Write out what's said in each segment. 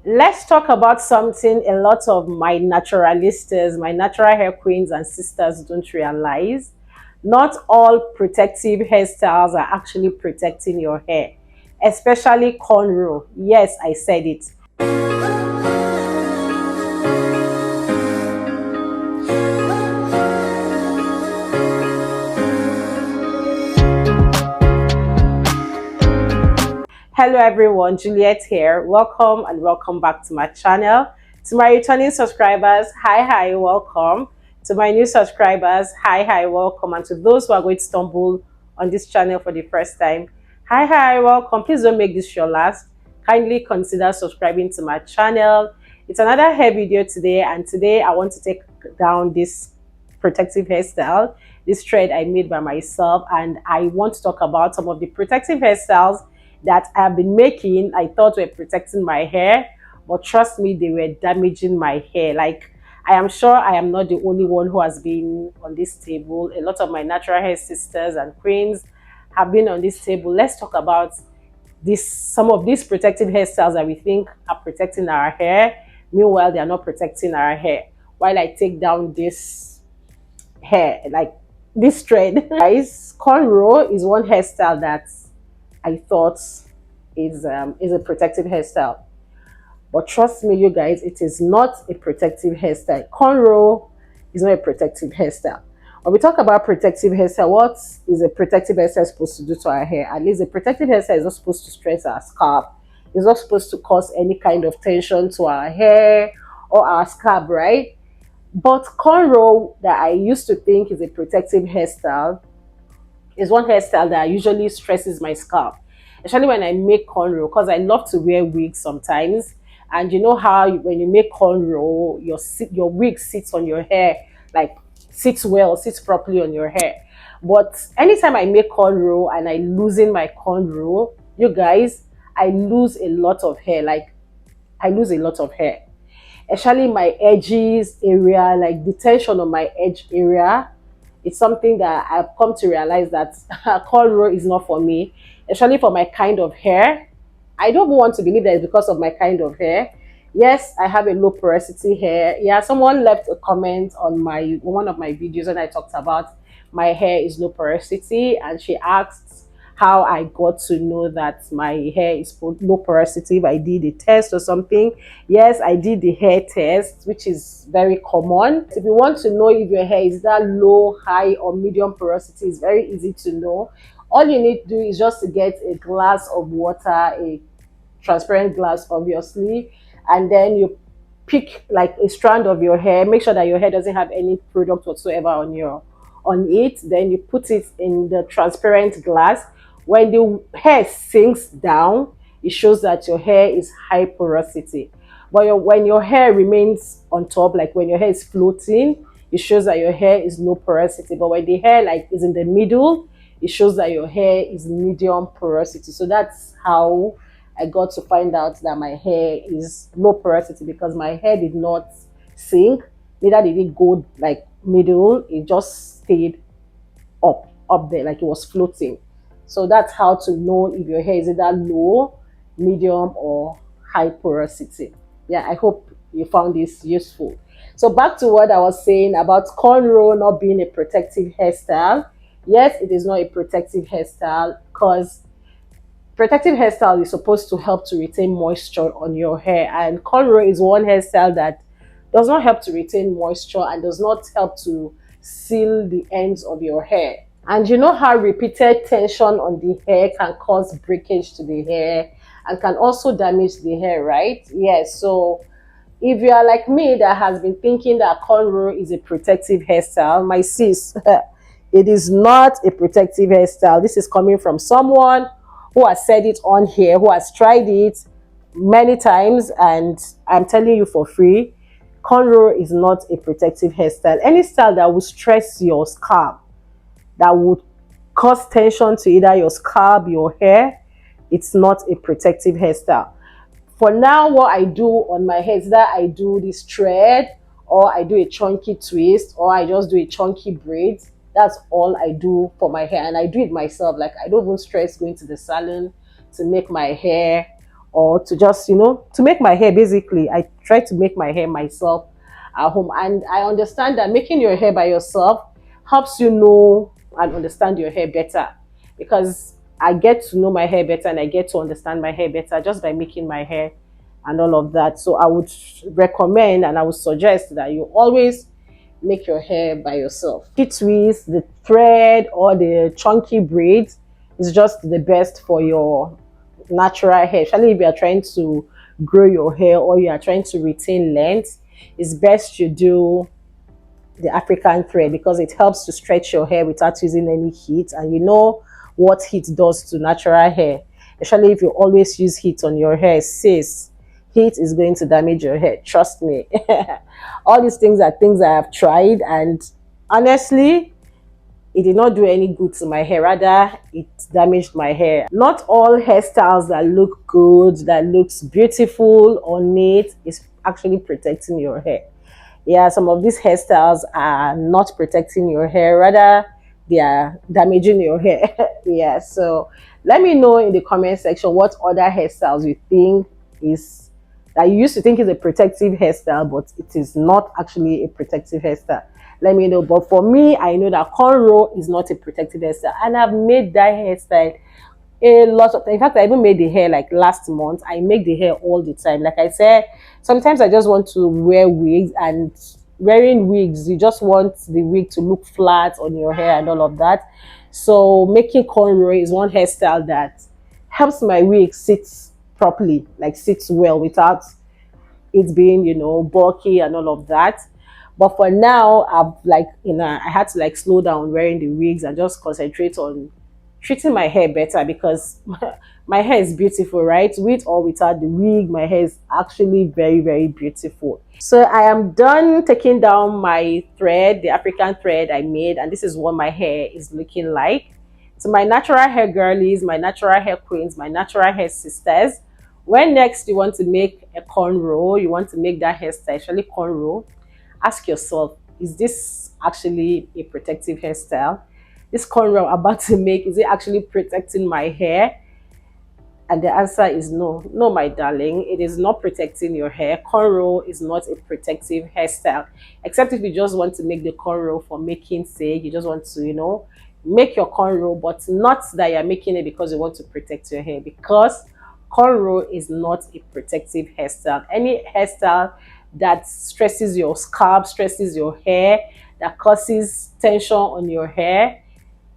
Let's talk about something a lot of my naturalistas, my natural hair queens and sisters don't realize. Not all protective hairstyles are actually protecting your hair, especially cornrow. Yes, I said it. Hello everyone, Juliet here. Welcome and welcome back to my channel. To my returning subscribers, hi, welcome. To my new subscribers, hi, welcome. And to those who are going to stumble on this channel for the first time, hi, welcome. Please don't make this your last. Kindly consider subscribing to my channel. It's another hair video today, and today I want to take down this protective hairstyle, this thread I made by myself, and I want to talk about some of the protective hairstyles that I've been making. I thought were protecting my hair, but trust me, they were damaging my hair. Like, I am sure I am not the only one who has been on this table. A lot of my natural hair sisters and queens have been on this table. Let's talk about some of these protective hairstyles that we think are protecting our hair. Meanwhile, they are not protecting our hair. While I take down this hair, like this thread, guys, cornrow is one hairstyle that I thought is a protective hairstyle. But trust me, you guys, it is not a protective hairstyle. Cornrow is not a protective hairstyle. When we talk about protective hairstyle, what is a protective hairstyle supposed to do to our hair? At least a protective hairstyle is not supposed to stress our scalp. It's not supposed to cause any kind of tension to our hair or our scalp, right? But cornrow, that I used to think is a protective hairstyle, is one hairstyle that usually stresses my scalp, especially when I make cornrow, because I love to wear wigs sometimes. And you know how when you make cornrow, your wig sits on your hair, like sits well, sits properly on your hair. But anytime I make cornrow and I loosen my cornrow, you guys, I lose a lot of hair. Like, I lose a lot of hair, especially my edges area, like the tension on my edge area. It's something that I've come to realize that cornrow is not for me, especially for my kind of hair. I don't want to believe that it's because of my kind of hair. Yes, I have a low porosity hair. Yeah, someone left a comment on my one of my videos when I talked about my hair is low porosity, and she asked how I got to know that my hair is low porosity. If I did a test or something. Yes, I did the hair test, which is very common. If you want to know if your hair is that low, high, or medium porosity, it's very easy to know. All you need to do is just to get a glass of water, a transparent glass obviously, and then you pick like a strand of your hair. Make sure that your hair doesn't have any product whatsoever on it. Then you put it in the transparent glass. When the hair sinks down, it shows that your hair is high porosity. But when your hair remains on top, like when your hair is floating, it shows that your hair is low porosity. But when the hair like is in the middle, it shows that your hair is medium porosity. So that's how I got to find out that my hair is low porosity, because my hair did not sink, neither did it go like middle. It just stayed up there, like it was floating. So that's how to know if your hair is either low, medium, or high porosity. Yeah, I hope you found this useful. So back to what I was saying about cornrow not being a protective hairstyle. Yes, it is not a protective hairstyle, because protective hairstyle is supposed to help to retain moisture on your hair, and cornrow is one hairstyle that does not help to retain moisture and does not help to seal the ends of your hair. And you know how repeated tension on the hair can cause breakage to the hair and can also damage the hair, right? Yes. So if you are like me that has been thinking that cornrow is a protective hairstyle, my sis, it is not a protective hairstyle. This is coming from someone who has said it on here, who has tried it many times, and I'm telling you for free, cornrow is not a protective hairstyle. Any style that will stress your scalp, that would cause tension to either your scalp, your hair, it's not a protective hairstyle. For now, what I do on my hair is that I do this thread, or I do a chunky twist, or I just do a chunky braid. That's all I do for my hair, and I do it myself. Like, I don't even stress going to the salon to make my hair or to just, to make my hair. Basically, I try to make my hair myself at home, and I understand that making your hair by yourself helps you know and understand your hair better, because I get to know my hair better and I get to understand my hair better just by making my hair and all of that. So I would recommend and I would suggest that you always make your hair by yourself. The twist, the thread, or the chunky braids is just the best for your natural hair, especially if you are trying to grow your hair or you are trying to retain length. It's best you do the African thread because it helps to stretch your hair without using any heat, and you know what heat does to natural hair, especially if you always use heat on your hair. Sis, heat is going to damage your hair, trust me. All these things are things I have tried, and honestly it did not do any good to my hair, rather it damaged my hair. Not all hairstyles that look good, that looks beautiful or neat, is actually protecting your hair. Yeah, some of these hairstyles are not protecting your hair, rather they are damaging your hair. Yeah, so let me know in the comment section what other hairstyles you think is, that you used to think is a protective hairstyle but it is not actually a protective hairstyle. Let me know. But for me, I know that cornrow is not a protective hairstyle, and I've made that hairstyle a lot of times. In fact, I even made the hair like last month. I make the hair all the time. Like I said, sometimes I just want to wear wigs, and wearing wigs, you just want the wig to look flat on your hair and all of that. So making cornrow is one hairstyle that helps my wig sit properly, like sits well without it being, bulky and all of that. But for now, I've like, I had to like slow down wearing the wigs and just concentrate on treating my hair better, because my hair is beautiful, right? With or without the wig, my hair is actually very, very beautiful. So I am done taking down my thread, the African thread I made, and this is what my hair is looking like. So my natural hair girlies, my natural hair queens, my natural hair sisters, when next you want to make a cornrow, you want to make that hairstyle, actually cornrow, ask yourself, is this actually a protective hairstyle? This cornrow I'm about to make, is it actually protecting my hair? And the answer is no. No, my darling, it is not protecting your hair. Cornrow is not a protective hairstyle, except if you just want to make the cornrow for making sake. You just want to, make your cornrow, but not that you're making it because you want to protect your hair, because cornrow is not a protective hairstyle. Any hairstyle that stresses your scalp, stresses your hair, that causes tension on your hair,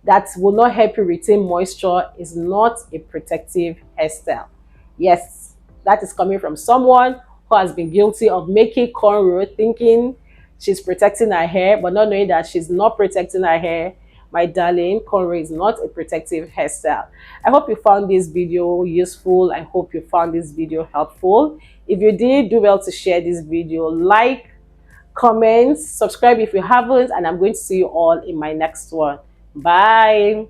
that will not help you retain moisture, is not a protective hairstyle. Yes, that is coming from someone who has been guilty of making cornrow thinking she's protecting her hair, but not knowing that she's not protecting her hair. My darling, cornrow is not a protective hairstyle. I hope you found this video useful. I hope you found this video helpful. If you did, do well to share this video, like, comment, subscribe if you haven't, and I'm going to see you all in my next one. Bye.